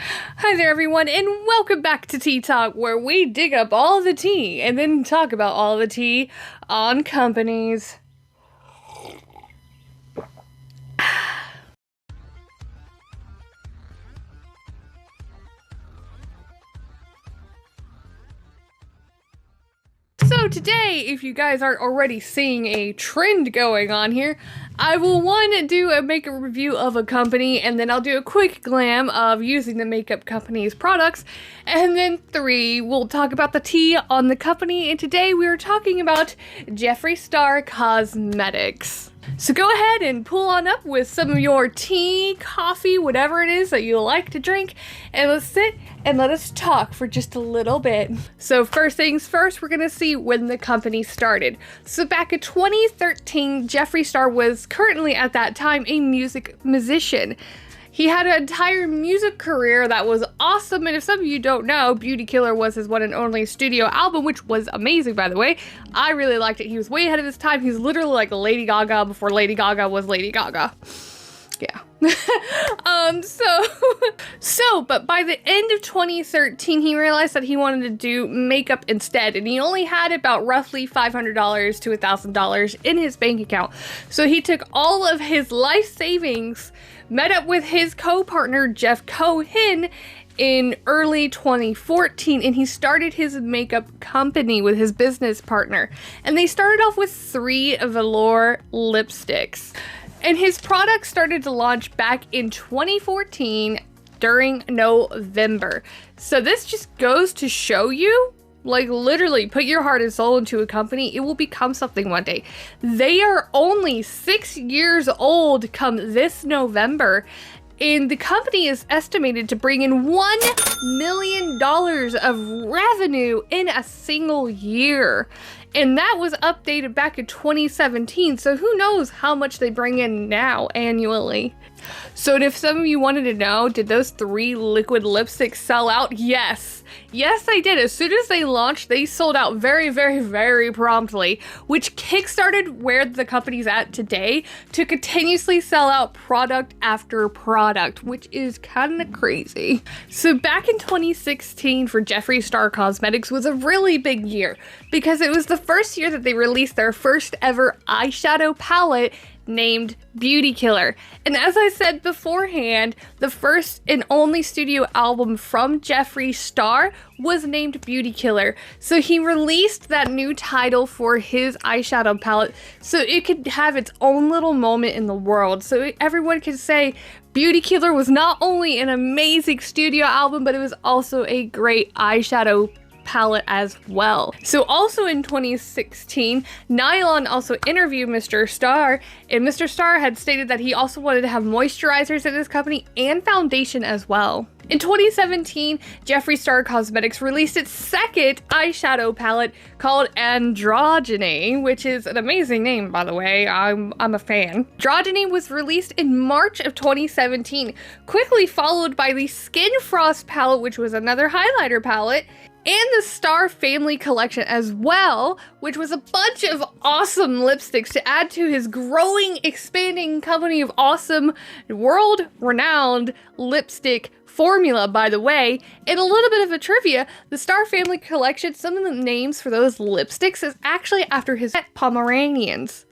Hi there everyone, and welcome back to Tea Talk, where we dig up all the tea and then talk about all the tea on companies. So today, if you guys aren't already seeing a trend going on here, I will do a makeup review of a company, and then I'll do a quick glam of using the makeup company's products, and then 3, we'll talk about the tea on the company, and today we are talking about Jeffree Star Cosmetics. So go ahead and pull on up with some of your tea, coffee, whatever it is that you like to drink, and let's sit and let us talk for just a little bit. So first things first, we're gonna see when the company started. So back in 2013, Jeffree Star was currently at that time a musician. He had an entire music career that was awesome, and if some of you don't know, Beauty Killer was his one and only studio album, which was amazing, by the way. I really liked it. He was way ahead of his time. He was literally like Lady Gaga before Lady Gaga was Lady Gaga. Yeah. But by the end of 2013, he realized that he wanted to do makeup instead, and he only had about roughly $500 to $1,000 in his bank account. So he took all of his life savings, met up with his co-partner, Jeff Cohen, in early 2014, and he started his makeup company with his business partner. And they started off with 3 velour lipsticks. And his product started to launch back in 2014 during November. So this just goes to show you, like, literally put your heart and soul into a company, it will become something one day. They are only 6 years old come this November, and the company is estimated to bring in $1 million of revenue in a single year. And that was updated back in 2017, so who knows how much they bring in now annually. So if some of you wanted to know, did those 3 liquid lipsticks sell out? Yes. Yes, they did. As soon as they launched, they sold out very, very, very promptly, which kickstarted where the company's at today to continuously sell out product after product, which is kind of crazy. So back in 2016 for Jeffree Star Cosmetics was a really big year because it was the first year that they released their first ever eyeshadow palette named Beauty Killer. And as I said beforehand, the first and only studio album from Jeffree Star was named Beauty Killer. So he released that new title for his eyeshadow palette so it could have its own little moment in the world. So everyone could say Beauty Killer was not only an amazing studio album, but it was also a great eyeshadow palette as well. So also in 2016, Nylon also interviewed Mr. Star, and Mr. Star had stated that he also wanted to have moisturizers in his company and foundation as well. In 2017, Jeffree Star Cosmetics released its second eyeshadow palette called Androgyny, which is an amazing name, by the way. I'm a fan. Androgyny was released in March of 2017, quickly followed by the Skin Frost palette, which was another highlighter palette, and the Star Family collection as well, which was a bunch of awesome lipsticks to add to his growing, expanding company of awesome, world-renowned lipstick formula, by the way. And a little bit of a trivia, the Star Family collection, some of the names for those lipsticks is actually after his pet Pomeranians.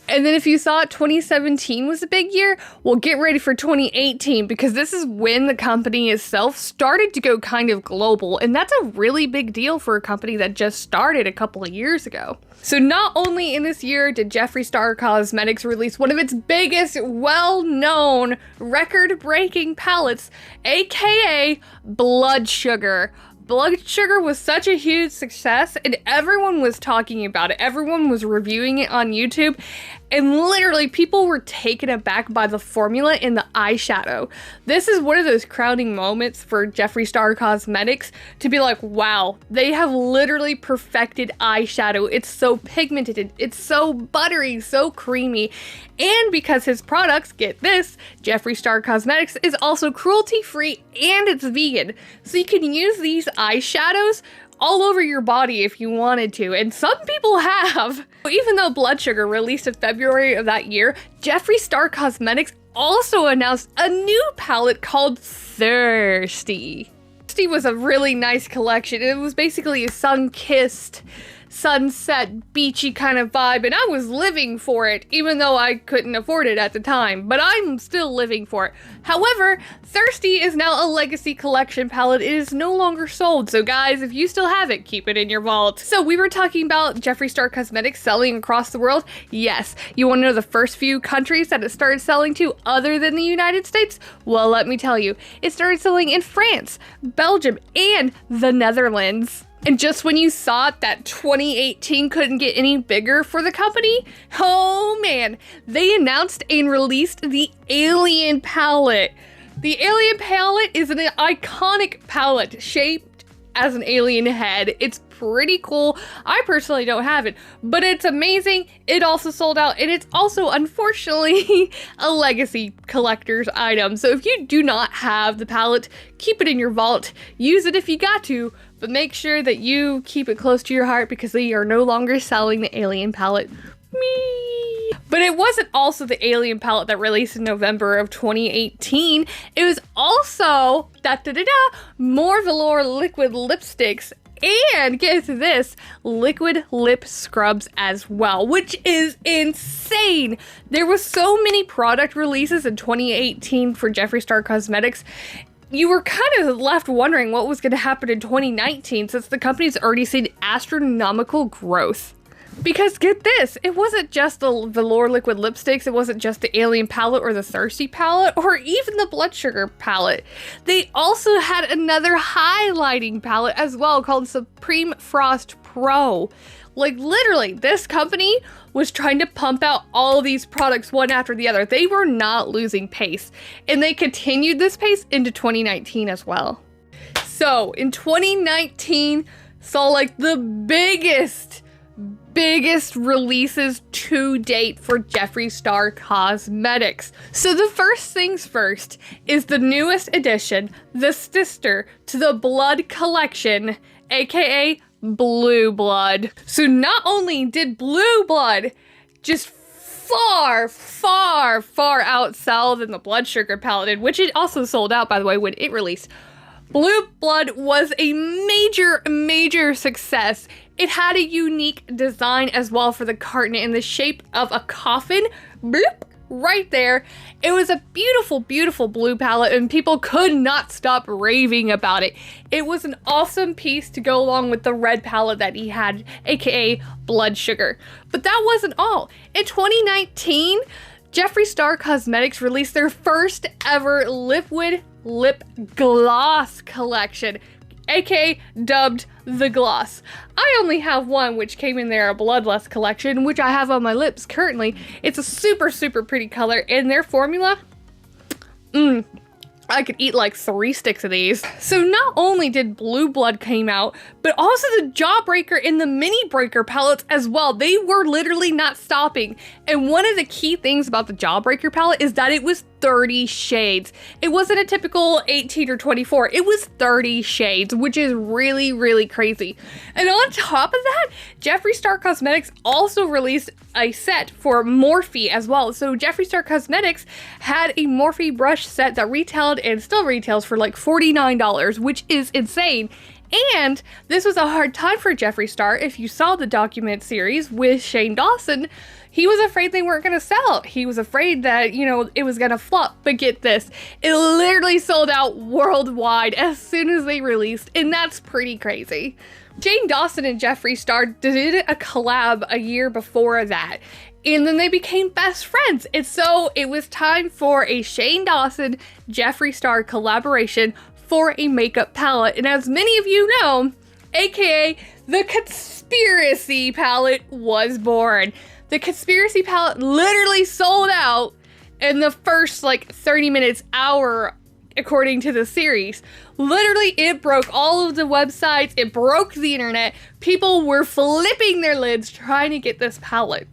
And then if you thought 2017 was a big year, well, get ready for 2018, because this is when the company itself started to go kind of global, and that's a really big deal for a company that just started a couple of years ago. So not only in this year did Jeffree Star Cosmetics release one of its biggest, well-known, record-breaking palettes, aka Blood Sugar. Blood Sugar was such a huge success, and everyone was talking about it. Everyone was reviewing it on YouTube, and literally people were taken aback by the formula in the eyeshadow. This is one of those crowning moments for Jeffree Star Cosmetics to be like, wow, they have literally perfected eyeshadow. It's so pigmented, it's so buttery, so creamy. And because his products, get this, Jeffree Star Cosmetics is also cruelty-free and it's vegan. So you can use these eyeshadows all over your body if you wanted to, and some people have. Even though Blood Sugar released in February of that year, Jeffree Star Cosmetics also announced a new palette called Thirsty. Thirsty was a really nice collection. It was basically a sun-kissed, sunset, beachy kind of vibe, and I was living for it, even though I couldn't afford it at the time, but I'm still living for it. However, Thirsty is now a legacy collection palette. It is no longer sold, so guys, if you still have it, keep it in your vault. So we were talking about Jeffree Star Cosmetics selling across the world. Yes, you want to know the first few countries that it started selling to other than the United States? Well, let me tell you, it started selling in France, Belgium, and the Netherlands. And just when you thought that 2018 couldn't get any bigger for the company, oh man, they announced and released the Alien palette. The Alien palette is an iconic palette shaped as an alien head. It's pretty cool. I personally don't have it, but it's amazing. It also sold out, and it's also, unfortunately, a legacy collector's item. So if you do not have the palette, keep it in your vault. Use it if you got to, but make sure that you keep it close to your heart because they are no longer selling the Alien palette. Me. But it wasn't also the Alien palette that released in November of 2018. It was also more velour liquid lipsticks, and get this, liquid lip scrubs as well, which is insane. There was so many product releases in 2018 for Jeffree Star Cosmetics. You were kind of left wondering what was going to happen in 2019 since the company's already seen astronomical growth. Because get this, it wasn't just the velour liquid lipsticks, it wasn't just the Alien palette or the Thirsty palette or even the Blood Sugar palette. They also had another highlighting palette as well called Supreme Frost Pro. Like literally, this company was trying to pump out all these products one after the other. They were not losing pace, and they continued this pace into 2019 as well. So in 2019, saw like the biggest releases to date for Jeffree Star Cosmetics. So the first things first is the newest addition, the sister to the Blood collection, aka Blue Blood. So not only did Blue Blood just far outsell than the Blood Sugar palette did, which it also sold out, by the way, when it released, Blue Blood was a major success. It had a unique design as well for the carton in the shape of a coffin. Bloop, right there. It was a beautiful blue palette, and people could not stop raving about it. It was an awesome piece to go along with the red palette that he had, aka Blood Sugar. But that wasn't all. In 2019, Jeffree Star Cosmetics released their first ever liquid lip gloss collection, aka dubbed the Gloss. I only have one, which came in their Bloodlust collection, which I have on my lips currently. It's a super pretty color, and their formula, I could eat like 3 sticks of these. So not only did Blue Blood came out, but also the Jawbreaker and the Mini Breaker palettes as well. They were literally not stopping. And one of the key things about the Jawbreaker palette is that it was 30 shades. It wasn't a typical 18 or 24. It was 30 shades, which is really crazy. And on top of that, Jeffree Star Cosmetics also released a set for Morphe as well. So Jeffree Star Cosmetics had a Morphe brush set that retailed and still retails for like $49, which is insane. And this was a hard time for Jeffree Star. If you saw the document series with Shane Dawson, he was afraid they weren't going to sell. He was afraid that, you know, it was going to flop. But get this, it literally sold out worldwide as soon as they released, and that's pretty crazy. Shane Dawson and Jeffree Star did a collab a year before that, and then they became best friends. And so it was time for a Shane Dawson, Jeffree Star collaboration for a makeup palette. And as many of you know, aka the Conspiracy palette was born. The Conspiracy palette literally sold out in the first like 30 minutes, hour, according to the series. Literally, it broke all of the websites. It broke the internet. People were flipping their lids trying to get this palette.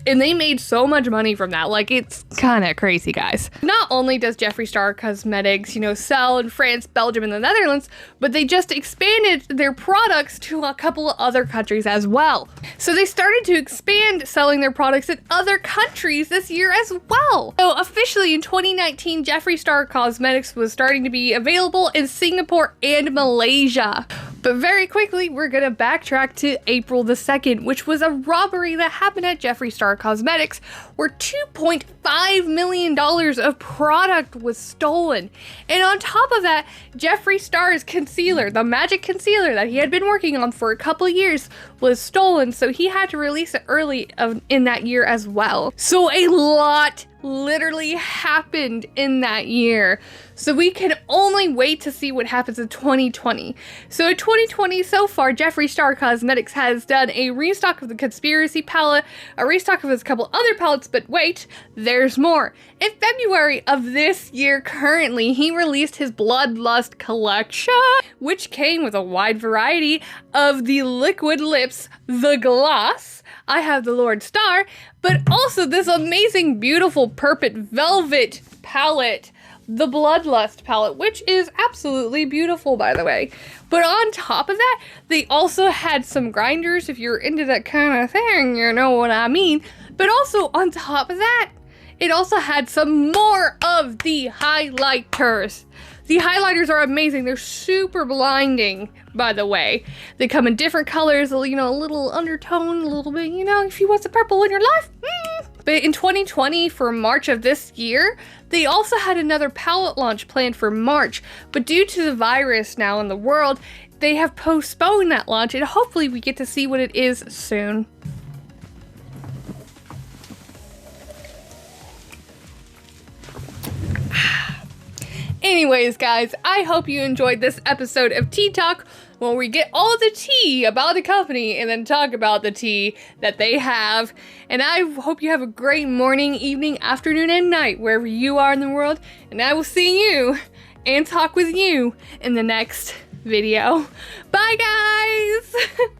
And they made so much money from that. Like, it's kind of crazy, guys. Not only does Jeffree Star Cosmetics, you know, sell in France, Belgium, and the Netherlands, but they just expanded their products to a couple of other countries as well. So they started to expand selling their products in other countries this year as well. So officially in 2019, Jeffree Star Cosmetics was starting to be available in Singapore and Malaysia. But very quickly, we're gonna backtrack to April the 2nd, which was a robbery that happened at Jeffree Star Cosmetics, where $2.5 million of product was stolen. And on top of that, Jeffree Star's concealer, the magic concealer that he had been working on for a couple years, was stolen, so he had to release it early in that year as well. So a lot literally happened in that year. So we can only wait to see what happens in 2020. So in 2020 so far, Jeffree Star Cosmetics has done a restock of the Conspiracy palette, a restock of his couple other palettes, but wait, there's more. In February of this year currently, he released his Bloodlust collection, which came with a wide variety of the liquid lips, the gloss, I have the Lord Star, but also this amazing, beautiful purple velvet palette, the Bloodlust palette, which is absolutely beautiful, by the way. But on top of that, they also had some grinders, if you're into that kind of thing, you know what I mean. But also on top of that, it also had some more of the highlighters. The highlighters are amazing. They're super blinding, by the way. They come in different colors, you know, a little undertone, a little bit, you know, if you want some purple in your life. But in 2020, for March of this year, they also had another palette launch planned for March. But due to the virus now in the world, they have postponed that launch, and hopefully we get to see what it is soon. Anyways, guys, I hope you enjoyed this episode of Tea Talk, where we get all the tea about the company and then talk about the tea that they have. And I hope you have a great morning, evening, afternoon, and night, wherever you are in the world. And I will see you and talk with you in the next video. Bye, guys!